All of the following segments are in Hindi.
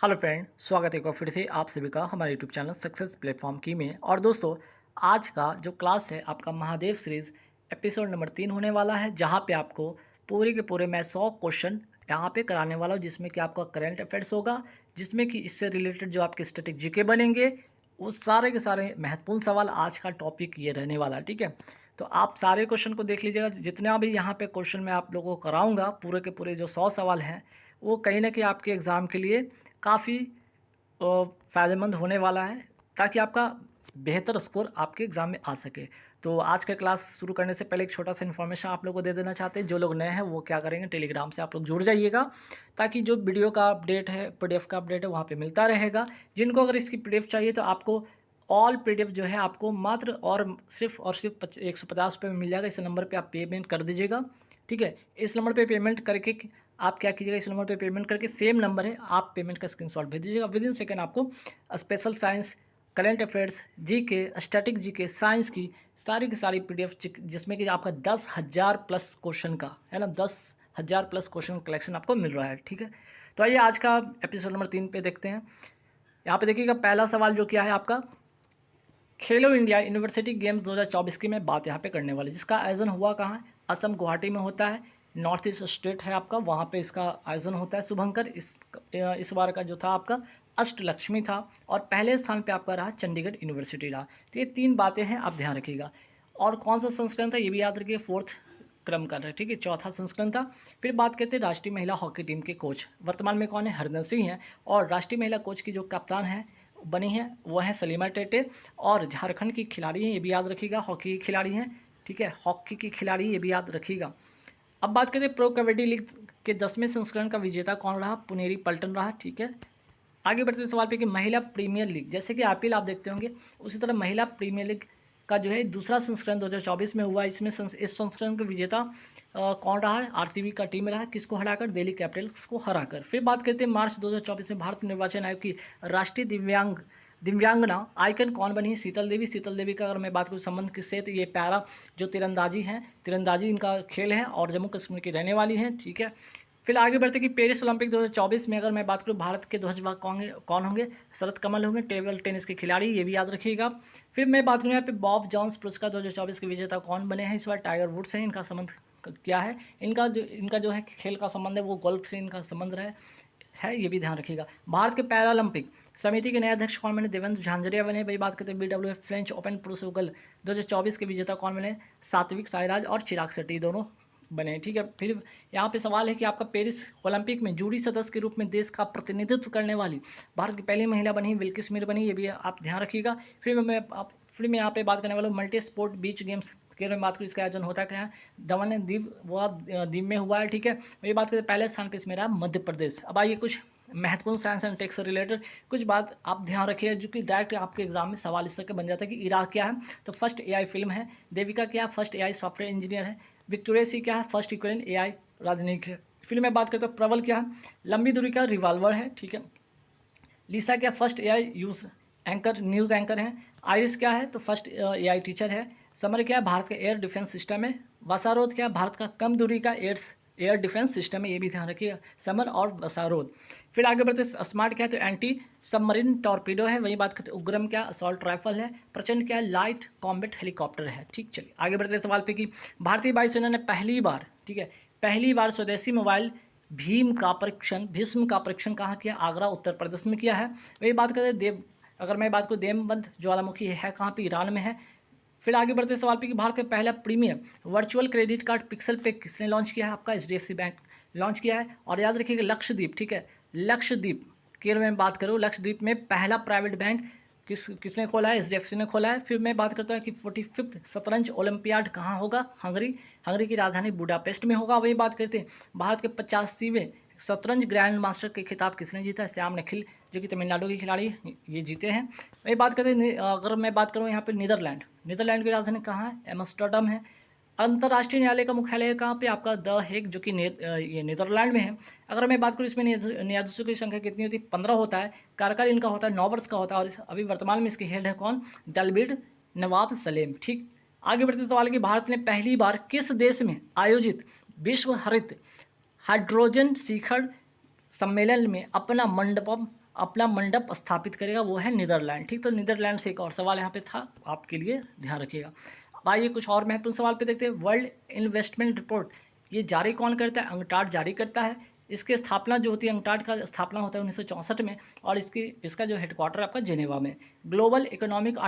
हेलो फ्रेंड, स्वागत है एक बार फिर से आप सभी का हमारे यूट्यूब चैनल सक्सेस प्लेटफॉर्म की में। और दोस्तों, आज का जो क्लास है आपका महादेव सीरीज़ एपिसोड नंबर 3 होने वाला है, जहां पे आपको पूरे के पूरे मैं 100 क्वेश्चन यहां पे कराने वाला हूं, जिसमें कि आपका करंट अफेयर्स होगा, जिसमें कि इससे रिलेटेड जो आपके स्टैटिक जीके बनेंगे, वो सारे के सारे महत्वपूर्ण सवाल आज का टॉपिक ये रहने वाला है। ठीक है, तो आप सारे क्वेश्चन को देख लीजिएगा। जितना भी यहाँ पे क्वेश्चन मैं आप लोगों को कराऊंगा, पूरे के पूरे जो 100 सवाल हैं, वो कहीं ना कहीं आपके एग्ज़ाम के लिए काफ़ी फ़ायदेमंद होने वाला है, ताकि आपका बेहतर स्कोर आपके एग्ज़ाम में आ सके। तो आज का क्लास शुरू करने से पहले एक छोटा सा इन्फॉर्मेशन आप लोगों को दे देना चाहते हैं। जो लोग नए हैं वो क्या करेंगे, टेलीग्राम से आप लोग जुड़ जाइएगा, ताकि जो वीडियो का अपडेट है, पीडीएफ का अपडेट है, वहाँ पे मिलता रहेगा। जिनको अगर इसकी पीडीएफ चाहिए तो आपको ऑल पीडीएफ जो है आपको मात्र और सिर्फ 150 रुपये में मिल जाएगा। इस नंबर पर आप पेमेंट कर दीजिएगा। ठीक है, इस नंबर पे पेमेंट करके आप क्या कीजिएगा, इस नंबर पे पेमेंट करके सेम नंबर है, आप पेमेंट का स्क्रीनशॉट भेज दीजिएगा। विद इन सेकेंड आपको special science, current affairs, GK, static GK, science की सारी पीडीएफ, जिसमें कि आपका 10,000 प्लस क्वेश्चन का है ना, 10,000 प्लस क्वेश्चन कलेक्शन आपको मिल रहा है। ठीक है, तो आइए आज का एपिसोड नंबर 3 पे देखते हैं। यहाँ पे देखिएगा, पहला सवाल जो क्या है आपका, खेलो इंडिया यूनिवर्सिटी गेम्स 2024 की मैं बात यहाँ पे करने वाली, जिसका आयोजन हुआ कहाँ है, असम गुवाहाटी में होता है। नॉर्थ ईस्ट स्टेट है आपका, वहाँ पे इसका आयोजन होता है। शुभंकर इस बार का जो था आपका अष्टलक्ष्मी था, और पहले स्थान पे आपका रहा चंडीगढ़ यूनिवर्सिटी रहा। तो ये 3 बातें हैं, आप ध्यान रखिएगा। और कौन सा संस्करण था ये भी याद रखिए, 4th क्रम का है। ठीक है, चौथा संस्करण था। फिर बात करते हैं राष्ट्रीय महिला हॉकी टीम के कोच, वर्तमान में कौन है, हरदन सिंह हैं। और राष्ट्रीय महिला कोच की जो कप्तान है बनी है वो है सलीमा टेटे, और झारखंड की खिलाड़ी हैं, ये भी याद रखिएगा, हॉकी की खिलाड़ी हैं। ठीक है, हॉकी की खिलाड़ी, ये भी याद रखिएगा। अब बात करते हैं प्रो कबड्डी लीग के 10वें संस्करण का विजेता कौन रहा, पुनेरी पल्टन रहा। ठीक है, आगे बढ़ते सवाल पे कि महिला प्रीमियर लीग, जैसे कि आईपीएल आप देखते होंगे, उसी तरह महिला प्रीमियर लीग का जो है दूसरा संस्करण 2024 में हुआ। इसमें इस संस्करण का विजेता कौन रहा है, आरसीबी का टीम रहा, किसको हराकर, दिल्ली कैपिटल्स को हराकर। फिर बात करते हैं मार्च 2024 में भारत निर्वाचन आयोग की राष्ट्रीय दिव्यांगना आइकन कौन बनी है, शीतल देवी। शीतल देवी का अगर मैं बात करूँ संबंध किससे, तो ये पैरा जो तीरंदाजी हैं, तीरंदाजी इनका खेल है, और जम्मू कश्मीर की रहने वाली हैं। ठीक है, फिर आगे बढ़ते कि पेरिस ओलंपिक 2024 में अगर मैं बात करूँ, भारत के ध्वजवाहक कौन होंगे, शरद कमल होंगे, टेबल टेनिस के खिलाड़ी, ये भी याद रखिएगा। फिर मैं बात करूँ यहाँ पे बॉब जॉन्स पुरस्कार 2024 के विजेता कौन बने हैं, इस बार टाइगर वुड्स हैं। इनका संबंध क्या है, इनका जो है खेल का संबंध है वो गोल्फ से इनका संबंध है, ये भी ध्यान रखिएगा। भारत के पैरालंपिक समिति के नए अध्यक्ष कौन बने, देवेंद्र झांझरिया बने। भाई बात करते हैं BWF फ्रेंच ओपन पुरुष युगल 2024 के विजेता कौन बने, सात्विक साईराज और चिराग शेट्टी दोनों बने। ठीक है, फिर यहाँ पे सवाल है कि आपका पेरिस ओलंपिक में जूरी सदस्य के रूप में देश का प्रतिनिधित्व करने वाली भारत की पहली महिला बनी बिल्किस मीर बनी, ये भी आप ध्यान रखिएगा। फिर मैं यहाँ पे बात करने वाला हूँ मल्टी स्पोर्ट बीच गेम्स के बारे में बात करूँ, इसका आयोजन होता क्या है, दमन द्वीप द्वीप में हुआ है। ठीक है, ये बात करें पहले स्थान पर इसमें रहा मध्य प्रदेश। अब आइए कुछ महत्वपूर्ण साइंस एंड टेक से रिलेटेड कुछ बात आप ध्यान रखिए, जो कि डायरेक्ट आपके एग्जाम में सवाल इस तरह बन जाता है कि इराक क्या है, तो फर्स्ट एआई फिल्म है। देविका क्या है, फर्स्ट एआई सॉफ्टवेयर इंजीनियर है। विक्टोरिया सी क्या है, फर्स्ट यूक्रेन एआई राजनयिक है। फिर मैं बात करता हूँ प्रबल क्या है, लंबी दूरी का रिवॉल्वर है। ठीक है, लिसा क्या, फर्स्ट एआई न्यूज़ एंकर है। आइरिस क्या है, तो फर्स्ट एआई टीचर है। समर क्या है, भारत का एयर डिफेंस सिस्टम है। वसारोद क्या है, भारत का कम दूरी का एयर डिफेंस सिस्टम है, ये भी ध्यान रखिएगा, समर और वसारोद। फिर आगे बढ़ते स्मार्ट क्या है, तो एंटी सबमरीन टॉर्पीडो है। वही बात करते उग्रम क्या, असॉल्ट राइफल है। प्रचंड क्या है, लाइट कॉम्बैट हेलीकॉप्टर है। ठीक, चलिए आगे बढ़ते सवाल पे कि भारतीय वायुसेना ने पहली बार, ठीक है, पहली बार स्वदेशी मोबाइल भीष्म का परीक्षण कहाँ किया, आगरा उत्तर प्रदेश में किया है। वही बात करें अगर मैं बात करूँ देवबंद ज्वालामुखी है कहाँ पे, ईरान में है। फिर आगे बढ़ते सवाल पे कि भारत का पहला premium virtual credit card pixel पे किसने लॉन्च किया है, आपका HDFC बैंक लॉन्च किया है। और याद रखिएगा लक्षद्वीप, ठीक है, लक्षद्वीप की मैं बात करूँ, लक्षद्वीप में पहला प्राइवेट बैंक किसने खोला है, HDFC ने खोला है। फिर मैं बात करता हूँ कि 45th शतरंज ओलंपियाड कहाँ होगा, हंगरी की राजधानी बुडापेस्ट में होगा। वही बात करते हैं भारत के 85वें शतरंज ग्रैंड मास्टर के खिताब किसने जीता है, श्याम निखिल जो कि तमिलनाडु के खिलाड़ी ये जीते हैं। वही बात करते हैं अगर मैं बात करूँ यहाँ पे नीदरलैंड की राजधानी कहाँ है, एम्स्टर्डम है। अंतर्राष्ट्रीय न्यायालय का मुख्यालय कहाँ पे, आपका द हेग जो कि ये नीदरलैंड में है। अगर मैं बात करूँ इसमें न्यायाधीशों की संख्या कितनी होती है, 15 होता है। कार्यकाल इनका होता है 9 वर्ष का होता है, और अभी वर्तमान में इसके हेड है कौन, दलबीर नवाब सलेम। ठीक, आगे बढ़ते सवाल कि भारत ने पहली बार किस देश में आयोजित विश्व हरित हाइड्रोजन शिखर सम्मेलन में अपना अपना मंडप स्थापित करेगा, वो है नीदरलैंड। ठीक, तो नीदरलैंड से एक और सवाल यहाँ पे था, आपके लिए ध्यान रखिएगा। अब आइए कुछ और महत्वपूर्ण सवाल पे देखते हैं। वर्ल्ड इन्वेस्टमेंट रिपोर्ट ये जारी कौन करता है? अंगटाड जारी करता है। इसकी स्थापना जो होती है, अंगटाड का स्थापना होता है 1964 में, और इसका जो हेडक्वार्टर आपका जेनेवा में। ग्लोबल इकोनॉमिक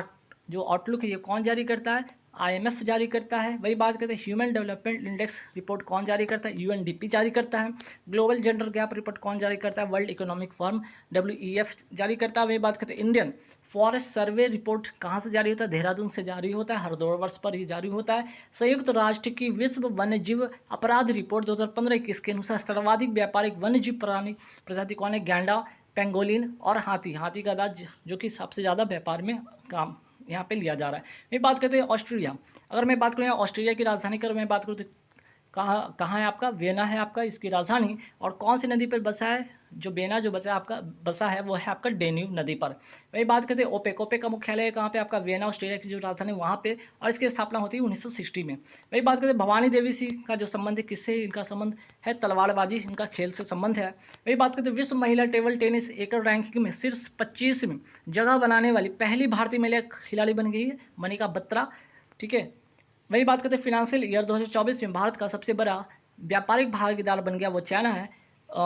जो आउटलुक है ये कौन जारी करता है? आईएमएफ जारी करता है। वही बात करते हैं, ह्यूमन डेवलपमेंट इंडेक्स रिपोर्ट कौन जारी करता है? यूएनडीपी जारी करता है। ग्लोबल जेंडर गैप रिपोर्ट कौन जारी करता है? वर्ल्ड इकोनॉमिक फोरम डब्ल्यूईएफ जारी करता है। वही बात करते हैं, इंडियन फॉरेस्ट सर्वे रिपोर्ट कहाँ से जारी होता है? देहरादून से जारी होता है, हर 2 वर्ष पर ये जारी होता है। संयुक्त राष्ट्र की विश्व वन्यजीव अपराध रिपोर्ट 2015-21 के अनुसार सर्वाधिक व्यापारिक वन्यजीव प्राणी प्रजाति कौन है? गैंडा, पेंगोलिन और हाथी का दांत, जो कि सबसे ज़्यादा व्यापार में काम यहाँ पे लिया जा रहा है। मैं बात करते हैं ऑस्ट्रेलिया। अगर मैं बात करूँ यहाँ ऑस्ट्रेलिया की राजधानी की, मैं बात करूँ तो कहाँ है आपका? वियना है आपका इसकी राजधानी। और कौन सी नदी पर बसा है? जो वियना जो बसा है वो है आपका डेन्यूब नदी पर। वही बात करते हैं ओपेक। ओपेक का मुख्यालय कहाँ पे? आपका वियना, ऑस्ट्रेलिया की जो राजधानी वहाँ पे, और इसकी स्थापना होती है 1960 में। वही बात करते हैं भवानी देवी सिंह का जो संबंध है, किससे इनका संबंध है? तलवारबाजी, इनका खेल से संबंध है। वही बात करते हैं विश्व महिला टेबल टेनिस एकल रैंकिंग में शीर्ष 25 में जगह बनाने वाली पहली भारतीय महिला खिलाड़ी बन गई है मनिका बत्रा। ठीक है, वही बात करते हैं फिनेंशियल ईयर 2024 में भारत का सबसे बड़ा व्यापारिक भागीदार बन गया वो चाइना है।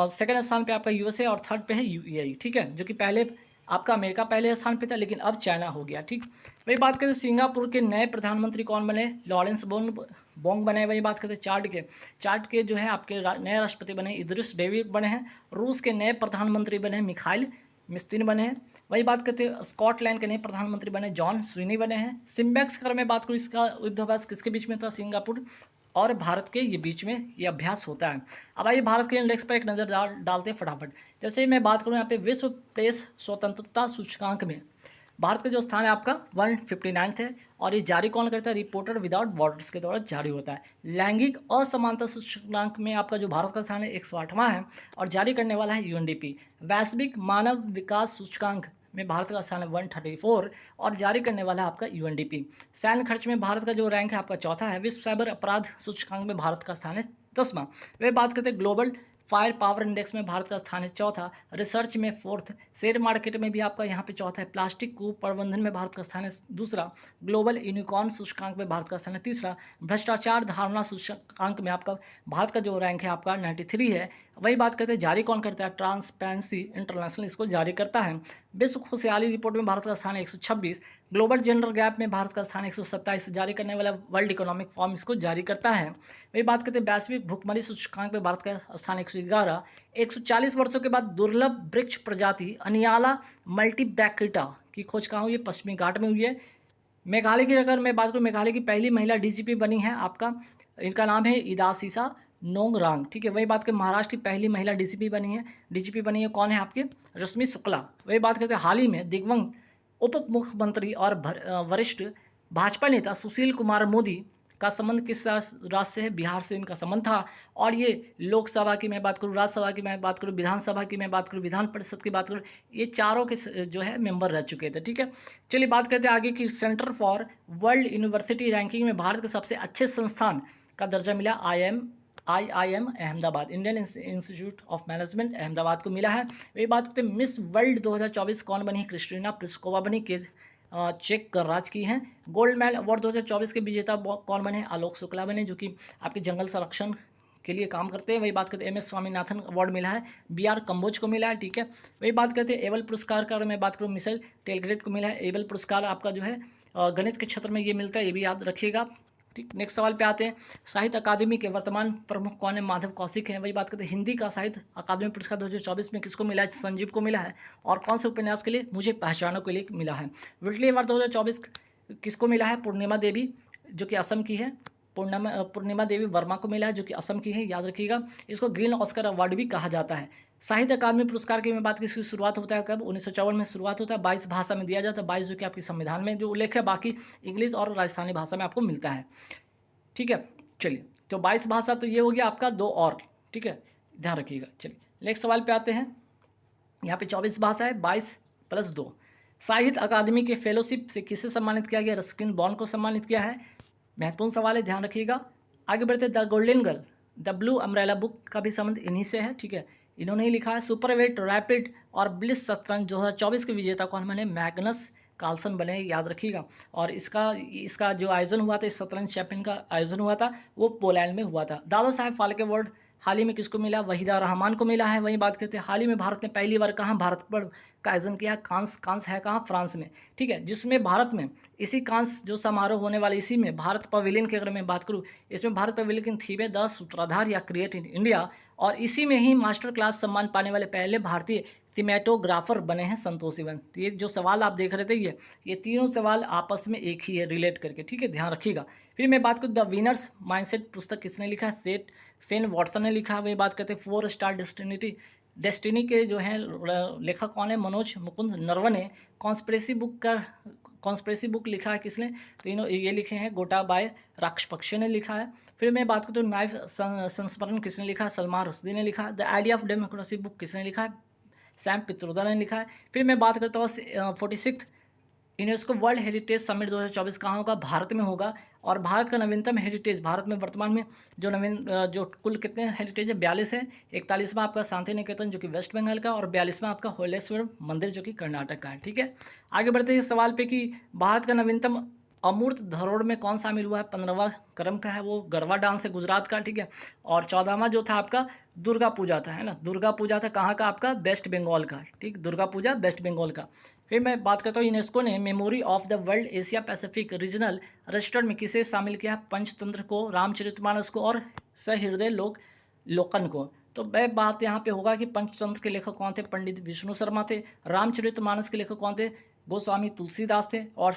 सेकंड स्थान पे आपका यूएसए और थर्ड पे है यूएई। ठीक है, जो कि पहले आपका अमेरिका पहले स्थान पे था, लेकिन अब चाइना हो गया। ठीक, वही बात करते हैं सिंगापुर के नए प्रधानमंत्री कौन बने? लॉरेंस बोंग बने। वही बात करते हैं चार्ट के जो है आपके नए राष्ट्रपति बने इद्रिस डेवी बने हैं। रूस के नए प्रधानमंत्री बने मिखाइल मिस्तिन बने हैं। वही बात करते हैं स्कॉटलैंड के नए प्रधानमंत्री बने जॉन स्विनी बने हैं। सिम्बेक्स अगर मैं बात करूँ, इसका युद्धाभ्यास किसके बीच में था? सिंगापुर और भारत के ये बीच में ये अभ्यास होता है। अब आइए भारत के इंडेक्स पर एक नज़र डालते हैं फटाफट। जैसे मैं बात करूँ यहाँ पे विश्व प्रेस स्वतंत्रता सूचकांक में भारत का जो स्थान है आपका 159 है, और ये जारी कौन करता है? रिपोर्टर विदाउट बॉर्डर्स के द्वारा जारी होता है। लैंगिक असमानता सूचकांक में आपका जो भारत का स्थान है 108वां है, और जारी करने वाला है यूएनडीपी। वैश्विक मानव विकास सूचकांक में भारत का स्थान है 134, और जारी करने वाला है आपका यूएनडीपी। सैन्य खर्च में भारत का जो रैंक है आपका चौथा है। विश्व साइबर अपराध सूचकांक में भारत का स्थान है 10वां। वे बात करते हैं ग्लोबल फायर पावर इंडेक्स में भारत का स्थान है चौथा। रिसर्च में फोर्थ। शेयर मार्केट में भी आपका यहाँ पे चौथा है। प्लास्टिक को प्रबंधन में भारत का स्थान है दूसरा। ग्लोबल यूनिकॉर्न सूचकांक में भारत का स्थान है तीसरा। भ्रष्टाचार धारणा सूचकांक में आपका भारत का जो रैंक है आपका 93 है। वही बात करते हैं जारी कौन करता है? ट्रांसपेरेंसी इंटरनेशनल इसको जारी करता है। विश्व खुशहाली रिपोर्ट में भारत का स्थान है 126। ग्लोबल जेंडर गैप में भारत का स्थान 127 जारी करने वाला वर्ल्ड इकोनॉमिक फोरम इसको जारी करता है। वही बात करते हैं वैश्विक भुखमरी सूचकांक में भारत का स्थान 111। 140 वर्षों के बाद दुर्लभ वृक्ष प्रजाति अनियाला मल्टीब्रैकिटा की खोज कहाँ हुई है? पश्चिमी घाट में हुई है। मेघालय की अगर मैं बात करूँ, मेघालय की पहली महिला डीजीपी बनी है आपका, इनका नाम है इदासीसा नोंगरांग। ठीक है, वही बात करें महाराष्ट्र की पहली महिला डीजीपी बनी है कौन है आपके? रश्मि शुक्ला। वही बात करते हैं हाल ही में दिग्वंगत उप मुख्यमंत्री और वरिष्ठ भाजपा नेता सुशील कुमार मोदी का संबंध किस राज्य से है? बिहार से इनका संबंध था। और ये लोकसभा की मैं बात करूँ, राज्यसभा की मैं बात करूँ, विधानसभा की मैं बात करूँ, विधान परिषद की बात करूँ, ये चारों के जो है मेंबर रह चुके थे। ठीक है, चलिए बात करते हैं आगे की। Centre for world university ranking में भारत के सबसे अच्छे संस्थान का दर्जा मिला IIM Ahmedabad, Indian institute of management Ahmedabad को मिला है। वही बात करते हैं मिस वर्ल्ड 2024 कौन बनी? क्रिस्टीना प्लिस्कोवा बनी, के चेक गणराज्य की हैं। गोल्ड मेडल अवार्ड 2024 के विजेता कौन बने? आलोक शुक्ला बने, जो कि आपके जंगल संरक्षण के लिए काम करते हैं। वही बात करते हैं MS स्वामीनाथन अवार्ड मिला है, BR कम्बोज को मिला है। ठीक है, वही बात करते हैं एबल पुरस्कार का अगर मैं बात करूँ, मिशेल टेलग्रेट को मिला है। एबल पुरस्कार आपका जो है गणित के क्षेत्र में ये मिलता है, ये भी याद रखिएगा। ठीक, नेक्स्ट सवाल पे आते हैं। साहित्य अकादमी के वर्तमान प्रमुख कौन है? माधव कौशिक हैं। वही बात करते हैं हिंदी का साहित्य अकादमी पुरस्कार 2024 में किसको मिला है? संजीव को मिला है। और कौन से उपन्यास के लिए? मुझे पहचानों के लिए मिला है। विटली अवार्ड 2024 किसको मिला है? पूर्णिमा देवी, जो कि असम की है। पूर्णिमा देवी वर्मा को मिला है, जो कि असम की है, याद रखिएगा। इसको ग्रीन ऑस्कर अवार्ड भी कहा जाता है। साहित्य अकादमी पुरस्कार की मैं बात की, इसकी शुरुआत होता है कब? 1954 में शुरुआत होता है। 22 भाषा में दिया जाता है, 22 जो कि आपके संविधान में जो उल्लेख है, बाकी इंग्लिश और राजस्थानी भाषा में आपको मिलता है। ठीक है, चलिए तो 22 भाषा तो ये हो गया आपका 2 और। ठीक है, ध्यान रखिएगा। चलिए नेक्स्ट सवाल पे आते हैं। यहाँ पे 24 भाषा है, 22 + 2। साहित्य अकादमी के फेलोशिप से किसे सम्मानित किया गया? रस्किन बॉन्ड को सम्मानित किया है। महत्वपूर्ण सवाल है, ध्यान रखिएगा। आगे बढ़ते the golden girl, the blue umbrella book का भी संबंध इन्हीं से है। ठीक है, इन्होंने ही लिखा है। सुपरवेट रैपिड और ब्लिस शतरंज 2024 के विजेता कौन बने? मैग्नस कार्लसन बने, याद रखिएगा। और इसका इसका जो आयोजन हुआ था, इस शतरंज चैंपियन का आयोजन हुआ था, वो पोलैंड में हुआ था। दादा साहेब फाल्के अवार्ड हाल ही में किसको मिला? वहीदा रहमान को मिला है। वहीं बात करते हैं हाल ही में भारत ने पहली बार कहाँ भारत पर्व का आयोजन किया? कांस है कहाँ? फ्रांस में, ठीक है। जिसमें भारत में इसी कांस जो समारोह होने वाले इसी में भारत पवेलियन की अगर मैं बात करूँ, इसमें भारत पवेलियन थीम है द सूत्रधार या क्रिएट इन इंडिया, और इसी में ही मास्टर क्लास सम्मान पाने वाले पहले भारतीय सिनेमेटोग्राफर बने हैं संतोष सिवन। तो ये जो सवाल आप देख रहे थे ये तीनों सवाल आपस में एक ही है रिलेट करके, ठीक है, ध्यान रखिएगा। फिर मैं बात करूँ द विनर्स माइंडसेट पुस्तक किसने लिखा है? फेन वॉटसन ने लिखा है। वही बात करते हैं 4 स्टार डेस्टिनी के जो हैं लेखक कौन है? मनोज मुकुंद नरवणे। कॉन्स्पिरेसी बुक लिखा है किसने? तो ये लिखे हैं गोटाबाय राजपक्षे ने लिखा है। फिर मैं बात करूँ तो नाइफ संस्मरण किसने लिखा है? सलमान रुश्दी ने लिखा है। The idea of democracy book किसने लिखा है? सैम पित्रोदा ने लिखा है। फिर मैं बात करता हूँ 46 यूनेस्को वर्ल्ड हेरिटेज समिट 2024 कहाँ होगा? भारत में होगा। और भारत का नवीनतम हेरिटेज, भारत में वर्तमान में जो कुल कितने हेरिटेज है? 42 है। 41वां आपका शांति निकेतन जो कि वेस्ट बंगाल का, और 42वां आपका होलेश्वर मंदिर जो कि कर्नाटक का है, ठीक है। आगे बढ़ते हैं इस सवाल पे कि भारत का नवीनतम अमूर्त धरोहर में कौन शामिल हुआ है? 15वां क्रम का है वो गरबा डांस है गुजरात का, ठीक है। और 14वां जो था आपका दुर्गा पूजा था, है ना, दुर्गा पूजा था कहाँ का? आपका वेस्ट बंगाल का, ठीक, दुर्गा पूजा वेस्ट बंगाल का। फिर मैं बात करता हूँ यूनेस्को ने memory of the world Asia Pacific regional register में किसे शामिल किया? पंचतंत्र को, रामचरितमानस को और सहृदय लोकन को। तो वह बात यहाँ पे होगा कि पंचतंत्र के लेखक कौन थे? पंडित विष्णु शर्मा थे। रामचरितमानस के लेखक कौन थे? गोस्वामी तुलसीदास थे। और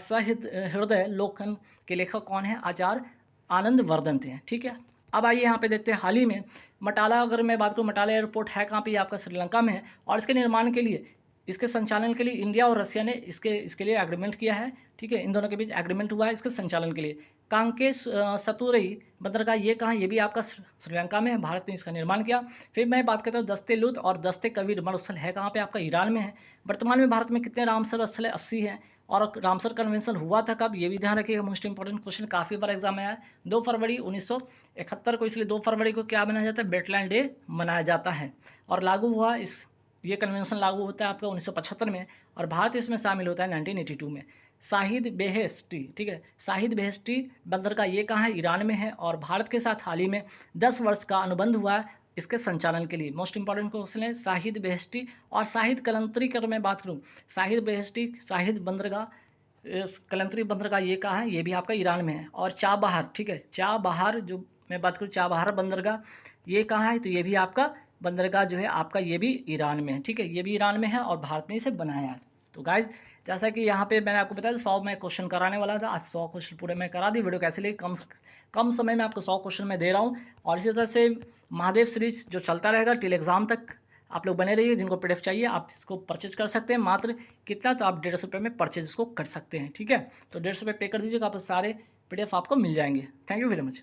हृदय लोकन के लेखक कौन है? आचार्य आनंद वर्धन थे, ठीक है। अब आइए यहाँ पे देखते हैं हाल ही में मटाला, अगर मैं बात करूँ मटाला एयरपोर्ट है कहाँ पे? आपका श्रीलंका में है। और इसके निर्माण के लिए, इसके संचालन के लिए इंडिया और रशिया ने इसके लिए एग्रीमेंट किया है, ठीक है। इन दोनों के बीच एग्रीमेंट हुआ है इसके संचालन के लिए। कांके सतुरई बंदरगाह ये कहाँ? ये भी आपका श्रीलंका में है, भारत ने इसका निर्माण किया। फिर मैं बात करता हूँ दस्ते लुत और दस्ते कबीर मरुस्थल है कहाँ पे? आपका ईरान में है। वर्तमान में भारत में कितने रामसर स्थल है? 80 है। और रामसर कन्वेंशन हुआ था कब? ये भी ध्यान रखिएगा, मोस्ट इंपॉर्टेंट क्वेश्चन, काफ़ी बार एग्जाम में आया है। 2 फरवरी 1971 को, इसलिए 2 फरवरी को क्या मनाया जाता है? वेटलैंड डे मनाया जाता है। और लागू हुआ ये कन्वेंशन लागू होता है आपका 1975 में, और भारत इसमें शामिल होता है 1982 में। शाहिद बेहेश्ती, ठीक है, शाहिद बेहेश्ती बंदरगाह ये कहाँ है? ईरान में है। और भारत के साथ हाल ही में 10 वर्ष का अनुबंध हुआ है इसके संचालन के लिए। मोस्ट इंपॉर्टेंट क्वेश्चन है शाहिद बेहेश्ती और शाहिद कलंतरी की अगर मैं बात करूँ, शाहिद बेहेश्ती शाहिद बंदरगाह कलंतरी बंदरगाह ये कहाँ है? ये भी आपका ईरान में है। और चाबहार, ठीक है, चाबहार जो मैं बात करूँ चाबहार बंदरगाह ये कहाँ है? तो ये भी आपका बंदरगाह जो है आपका ये भी ईरान में है, ठीक है, ये भी ईरान में है और भारत ने इसे बनाया है। तो गाइज जैसा कि यहाँ पे मैंने आपको बताया 100 मैं क्वेश्चन कराने वाला था, आज 100 क्वेश्चन पूरे मैं करा दी। वीडियो कैसे लगी? कम समय में आपको 100 क्वेश्चन मैं दे रहा हूँ। और इसी तरह से महादेव सीरीज जो चलता रहेगा टिल एग्जाम तक, आप लोग बने रहिए। जिनको PDF चाहिए आप इसको परचेज कर सकते हैं, मात्र कितना? तो आप 150 रुपये में परचेज इसको कर सकते हैं, ठीक है। तो 150 रुपये पे कर दीजिएगा, आप सारे PDF आपको मिल जाएंगे। Thank you very much.